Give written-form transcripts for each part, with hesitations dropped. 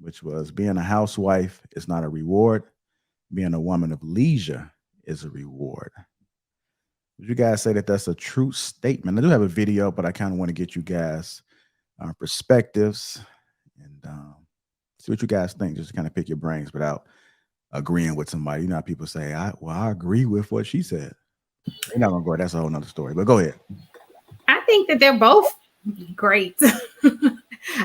which was being a housewife is not a reward. Being a woman of leisure is a reward. Would you guys say that that's a true statement? I do have a video, but I kind of want to get you guys perspectives and see what you guys think, just to kind of pick your brains without agreeing with somebody. You know how people say, I agree with what she said. You're not going to go. That's a whole nother story, but go ahead. I think that they're both great.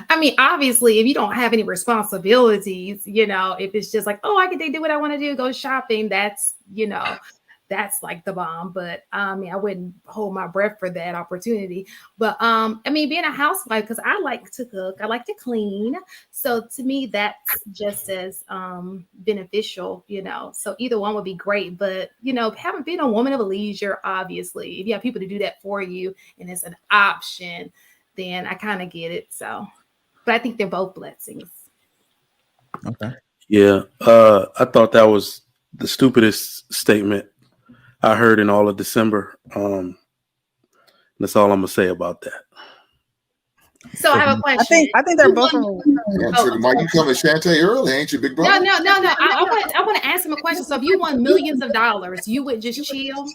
I mean, obviously, if you don't have any responsibilities, if it's just like, oh, I can do what I want to do, go shopping, that's like the bomb. But I mean, I wouldn't hold my breath for that opportunity. But I mean, being a housewife, because I like to cook, I like to clean. So to me, that's just as beneficial, So either one would be great. But having been a woman of leisure, obviously, if you have people to do that for you and it's an option, then I kind of get it. So, but I think they're both blessings. Okay. Yeah. I thought that was the stupidest statement I heard in all of December. That's all I'm gonna say about that. So I have a question. I think they're both. Mike, you coming Shantae early, ain't you, big brother? No. I want to ask him a question. So if you won millions of dollars, you would just chill?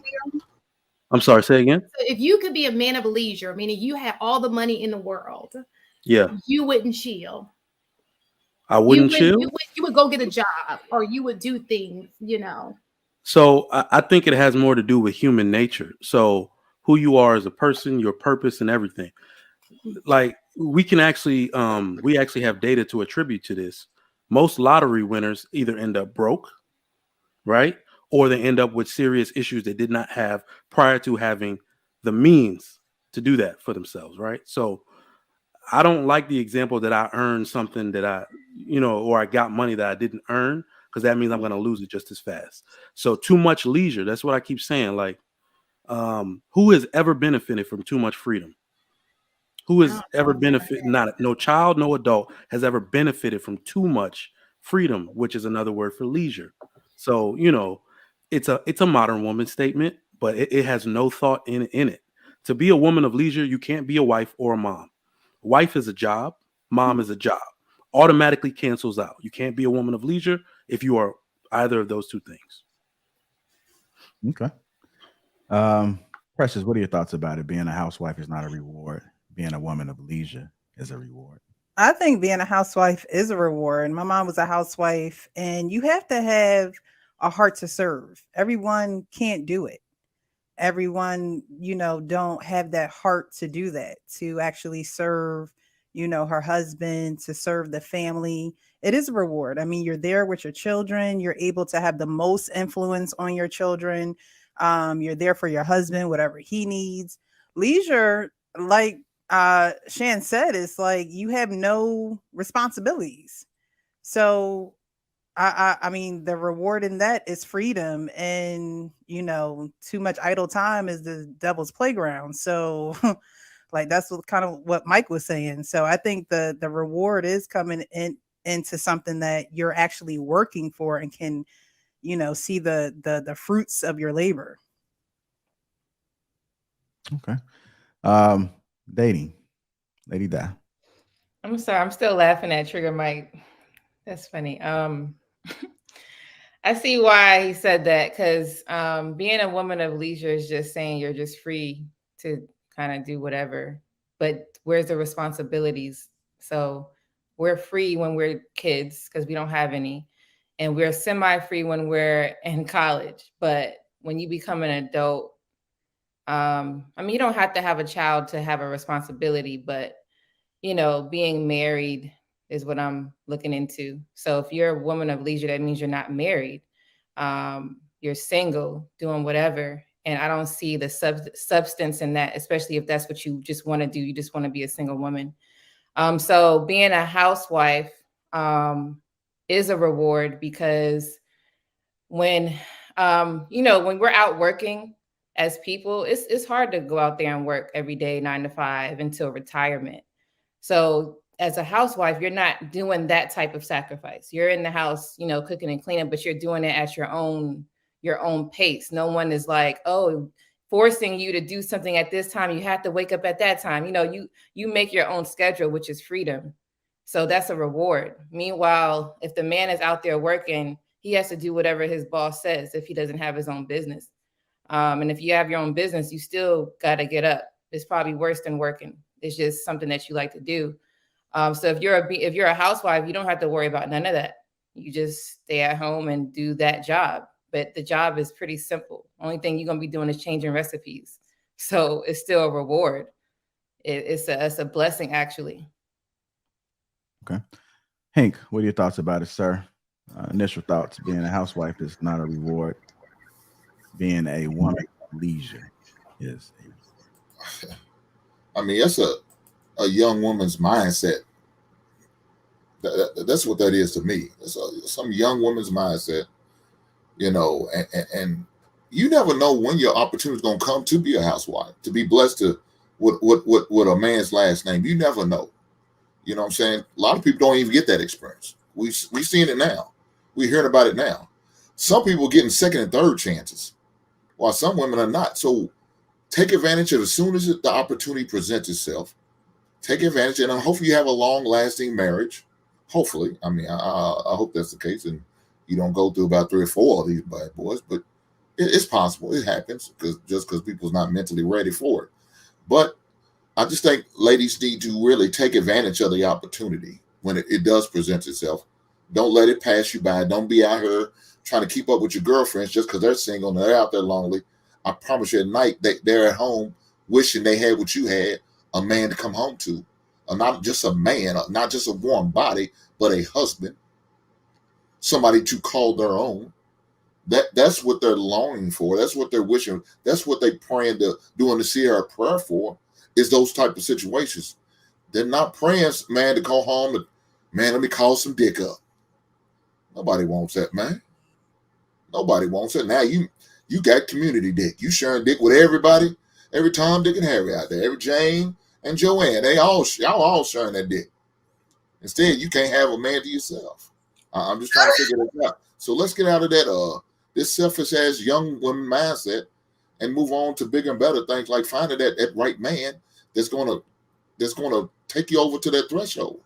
I'm sorry, say again? So if you could be a man of leisure, meaning you had all the money in the world, yeah, you wouldn't chill. I wouldn't chill? You would go get a job, or you would do things, So I think it has more to do with human nature. So who you are as a person, your purpose, and everything. Like we actually have data to attribute to this. Most lottery winners either end up broke, right? Or they end up with serious issues they did not have prior to having the means to do that for themselves, right? So I don't like the example that I earned something that or I got money that I didn't earn, because that means I'm going to lose it just as fast. So too much leisure, that's what I keep saying. Like, who has ever benefited from too much freedom? Who has ever benefited? No child, no adult has ever benefited from too much freedom, which is another word for leisure. So, it's a modern woman statement, but it has no thought in it. To be a woman of leisure, you can't be a wife or a mom. Wife is a job. Mom is a job. Automatically cancels out. You can't be a woman of leisure if you are either of those two things. Okay. Precious, what are your thoughts about it? Being a housewife is not a reward. Being a woman of leisure is a reward. I think being a housewife is a reward. My mom was a housewife, and you have to have a heart to serve. Everyone can't do it. Everyone, don't have that heart to do that, to actually serve, her husband, to serve the family. It is a reward. I mean, you're there with your children. You're able to have the most influence on your children. You're there for your husband, whatever he needs. Leisure, like Shan said, is like you have no responsibilities. So I mean, the reward in that is freedom, and too much idle time is the devil's playground. So like that's what Mike was saying. So I think the reward is coming into something that you're actually working for and can see the fruits of your labor. Okay. Dating, Lady Di. I'm sorry, I'm still laughing at Trigger Mike. That's funny. I see why he said that, because being a woman of leisure is just saying you're just free to kind of do whatever, but where's the responsibilities? So we're free when we're kids because we don't have any, and we're semi-free when we're in college. But when you become an adult, I mean, you don't have to have a child to have a responsibility, but being married is what I'm looking into. So if you're a woman of leisure, that means you're not married. You're single, doing whatever. And I don't see the substance in that, especially if that's what you just want to do. You just want to be a single woman. So being a housewife is a reward, because when, when we're out working as people, it's hard to go out there and work every day, 9 to 5 until retirement. So as a housewife, you're not doing that type of sacrifice. You're in the house, cooking and cleaning, but you're doing it at your own pace. No one is like, oh, forcing you to do something at this time. You have to wake up at that time. You make your own schedule, which is freedom. So that's a reward. Meanwhile, if the man is out there working, he has to do whatever his boss says if he doesn't have his own business. And if you have your own business, you still got to get up. It's probably worse than working. It's just something that you like to do. So if you're a housewife, you don't have to worry about none of that. You just stay at home and do that job. But the job is pretty simple. Only thing you're gonna be doing is changing recipes. So it's still a reward. It's a blessing, actually. Okay. Hank, what are your thoughts about it, sir? Initial thoughts: being a housewife is not a reward. Being a woman of leisure is. I mean, that's a young woman's mindset. That's what that is to me. It's some young woman's mindset, you know, and you never know when your opportunity is going to come to be a housewife, to be blessed to with a man's last name. You never know. You know what I'm saying? A lot of people don't even get that experience. We've seen it now. We're hearing about it now. Some people are getting second and third chances, while some women are not. So take advantage of it as soon as the opportunity presents itself. Take advantage, and hopefully you have a long-lasting marriage. Hopefully, I mean, I hope that's the case, and you don't go through about 3 or 4 of these bad boys. But it's possible. It happens because people's not mentally ready for it. But I just think ladies need to really take advantage of the opportunity when it does present itself. Don't let it pass you by. Don't be out here trying to keep up with your girlfriends just because they're single and they're out there lonely. I promise you, at night they're at home wishing they had what you had, a man to come home to, not just a man, not just a warm body, but a husband, somebody to call their own. That's what they're longing for. That's what they're wishing. That's what they're praying to doing the Sierra prayer for, is those type of situations. They're not praying, man, to call home and, man, let me call some dick up. Nobody wants that, man. Nobody wants it. Now you got community dick. You sharing dick with everybody, every Tom, Dick, and Harry out there, every Jane and Joanne. Y'all all sharing that dick. Instead, you can't have a man to yourself. I'm just trying to figure this out. So let's get out of that this selfish ass young woman mindset and move on to bigger and better things, like finding that right man that's gonna take you over to that threshold.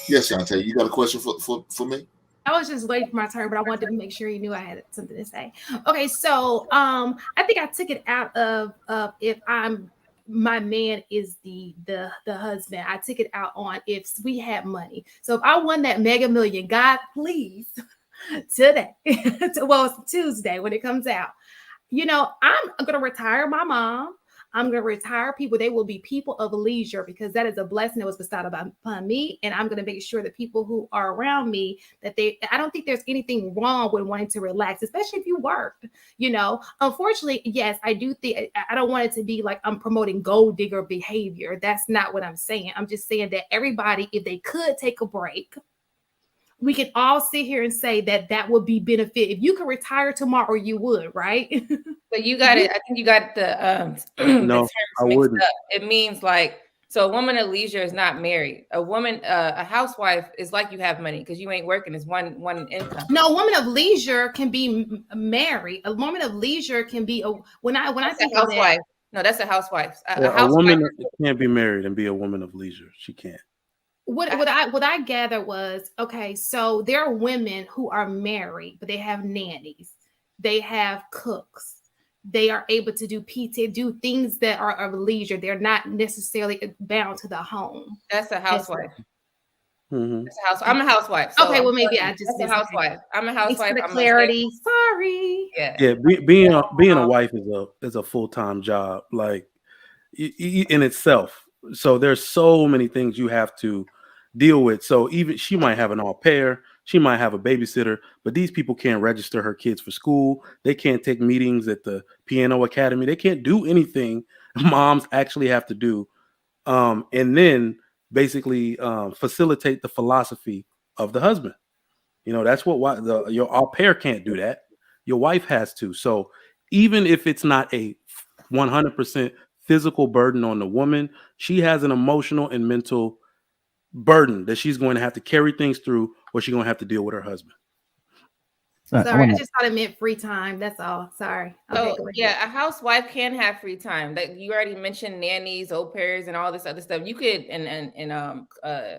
Yes, Shantae, you got a question for me? I was just waiting for my turn, but I wanted to make sure you knew I had something to say. Okay, so I think I took it out of if my man is the husband. I took it out on if we had money. So if I won that Mega Million, God please, today, well, it's Tuesday when it comes out. You know, I'm gonna retire my mom. I'm going to retire people. They will be people of leisure, because that is a blessing that was bestowed upon me. And I'm going to make sure that people who are around me, I don't think there's anything wrong with wanting to relax, especially if you work, you know. Unfortunately, yes, I do think, I don't want it to be like I'm promoting gold digger behavior. That's not what I'm saying. I'm just saying that everybody, if they could take a break, we can all sit here and say that would be benefit. If you could retire tomorrow, you would, right? But you got it. I think you got the no, I wouldn't. up. It means like, so a woman of leisure is not married. A woman, a housewife is like you have money because you ain't working. It's one income. No, a woman of leisure can be married. A woman of leisure can be when I think a housewife. Of that, no, that's a housewife. A woman can't be married and be a woman of leisure. She can't. What I gathered was, okay, so there are women who are married, but they have nannies, they have cooks, they are able to do PT, do things that are of leisure. They're not necessarily bound to the home. That's a housewife. Mm-hmm. That's a house. I'm a housewife. So okay, well maybe I just that's a housewife. I'm a housewife. For the clarity. Sorry. Yeah. Being a wife is a full-time job, like in itself. So there's so many things you have to deal with. So even she might have an au pair, she might have a babysitter, but these people can't register her kids for school. They can't take meetings at the piano academy. They can't do anything moms actually have to do. And then basically facilitate the philosophy of the husband. You know, that's what your au pair can't do that. Your wife has to. So even if it's not a 100% physical burden on the woman, she has an emotional and mental burden that she's going to have to carry things through, or she's going to have to deal with her husband. I Sorry, I wanna- just thought it meant free time. That's all. Sorry. Okay, So go ahead. yeah, a housewife can have free time. Like you already mentioned, nannies, au pairs, and all this other stuff. You could and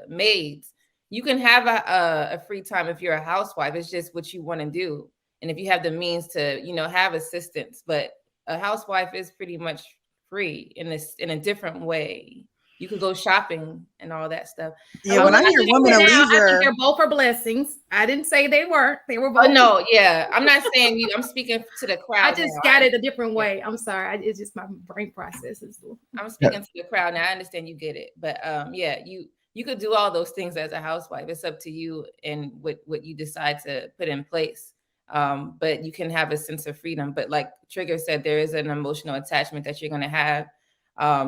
maids. You can have a free time if you're a housewife. It's just what you want to do, and if you have the means to, have assistance. But a housewife is pretty much free in a different way. You could go shopping and all that stuff. Yeah, when I hear women of I think leisure, they're both are blessings. I didn't say they weren't. They were Oh both. no, yeah, I'm not saying you. I'm speaking to the crowd. I just now. got it a different way. I'm sorry. It's just my brain processes. I'm speaking to the crowd now. I understand you get it, but yeah, you could do all those things as a housewife. It's up to you and what you decide to put in place. But you can have a sense of freedom. But like Trigger said, there is an emotional attachment that you're going to have.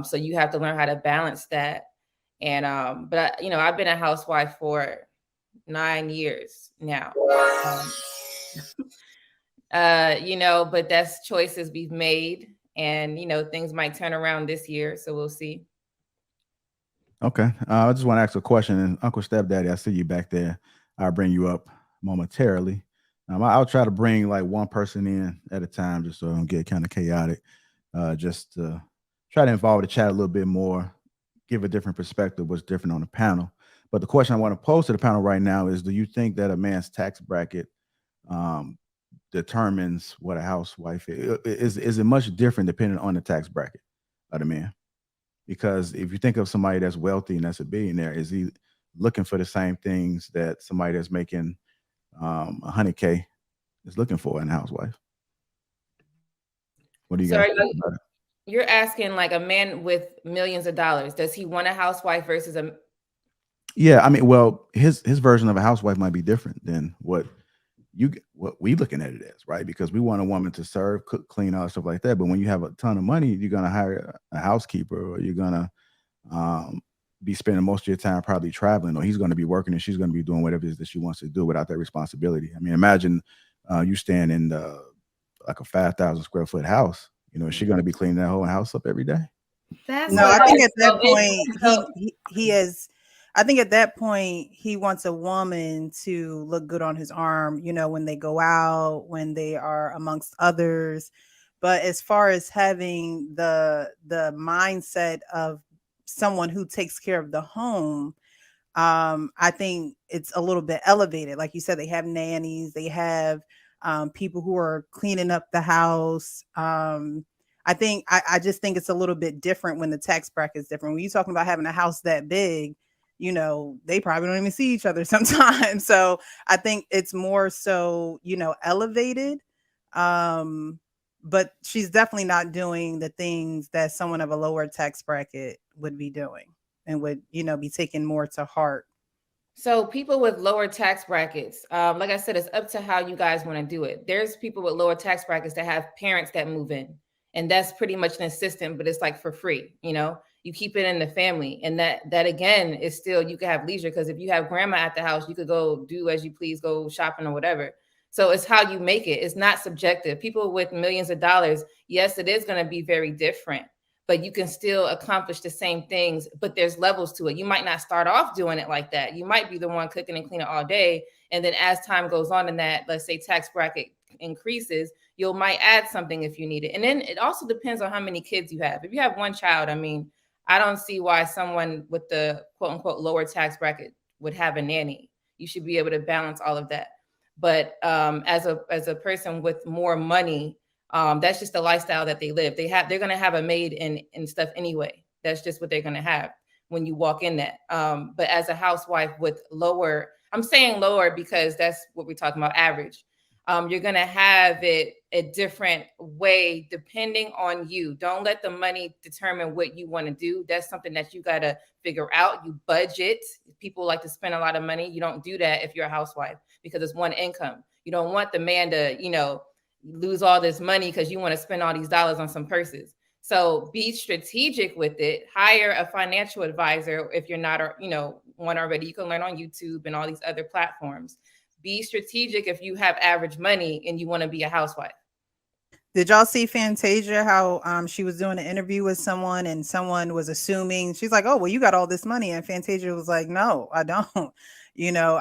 So you have to learn how to balance that. And but I've been a housewife for 9 years now. But that's choices we've made, and things might turn around this year, so we'll see. Okay. I just want to ask a question. And Uncle Stepdaddy, I see you back there. I'll bring you up momentarily. I'll try to bring like one person in at a time just so I don't get kind of chaotic. Just to try to involve the chat a little bit more, give a different perspective, what's different on the panel. But the question I want to pose to the panel right now is, do you think that a man's tax bracket determines what a housewife is? Is it much different depending on the tax bracket of the man? Because if you think of somebody that's wealthy and that's a billionaire, is he looking for the same things that somebody that's making 100K is looking for in a housewife? What do you guys think about it? You're asking like a man with millions of dollars, does he want a housewife versus a? Yeah, I mean, well, his version of a housewife might be different than what we looking at it as, right? Because we want a woman to serve, cook, clean, all stuff like that. But when you have a ton of money, you're gonna hire a housekeeper, or you're gonna be spending most of your time probably traveling, or he's gonna be working and she's gonna be doing whatever it is that she wants to do without that responsibility. I mean, imagine you staying in like a 5,000 square foot house. Is she gonna be cleaning that whole house up every day? No, I think at that point he is. I think at that point he wants a woman to look good on his arm, when they go out, when they are amongst others. But as far as having the mindset of someone who takes care of the home, I think it's a little bit elevated. Like you said, they have nannies, they have people who are cleaning up the house. I think I just think it's a little bit different when the tax bracket is different. When you're talking about having a house that big, they probably don't even see each other sometimes. So I think it's more so, elevated. But she's definitely not doing the things that someone of a lower tax bracket would be doing and would, be taking more to heart. So people with lower tax brackets, like I said, it's up to how you guys want to do it. There's people with lower tax brackets that have parents that move in, and that's pretty much an assistant, but it's like for free. You keep it in the family, and that again is still, you can have leisure, because if you have grandma at the house, you could go do as you please, go shopping or whatever. So it's how you make it. It's not subjective. People with millions of dollars, yes, it is going to be very different, but you can still accomplish the same things, but there's levels to it. You might not start off doing it like that. You might be the one cooking and cleaning all day. And then as time goes on and that, let's say tax bracket increases, you might add something if you need it. And then it also depends on how many kids you have. If you have one child, I mean, I don't see why someone with the quote unquote lower tax bracket would have a nanny. You should be able to balance all of that. But as a person with more money, that's just the lifestyle that they live. They're going to have a maid and stuff anyway. That's just what they're going to have when you walk in that. But as a housewife with lower, I'm saying lower because that's what we're talking about, average. You're going to have it a different way depending on you. Don't let the money determine what you want to do. That's something that you got to figure out. You budget. People like to spend a lot of money. You don't do that if you're a housewife because it's one income. You don't want the man to, lose all this money because you want to spend all these dollars on some purses. So be strategic with it. Hire a financial advisor if you're not, one already. You can learn on YouTube and all these other platforms. Be strategic if you have average money and you want to be a housewife. Did y'all see Fantasia, how she was doing an interview with someone and someone was assuming, she's like, oh, well, you got all this money. And Fantasia was like, no, I don't. You know,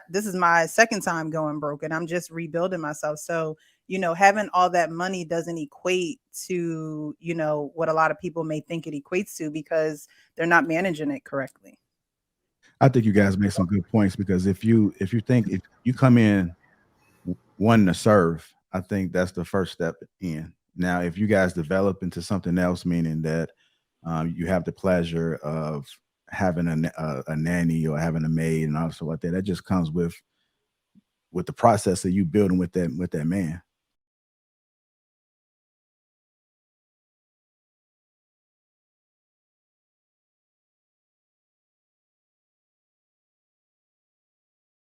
this is my second time going broke, and I'm just rebuilding myself. So, you know, having all that money doesn't equate to, you know, what a lot of people may think it equates to, because they're not managing it correctly. I think you guys make some good points, because if you think if you come in wanting to serve, I think that's the first step in. Now, if you guys develop into something else, meaning that you have the pleasure of having a nanny or having a maid and also like that, that just comes with the process of you building with that man.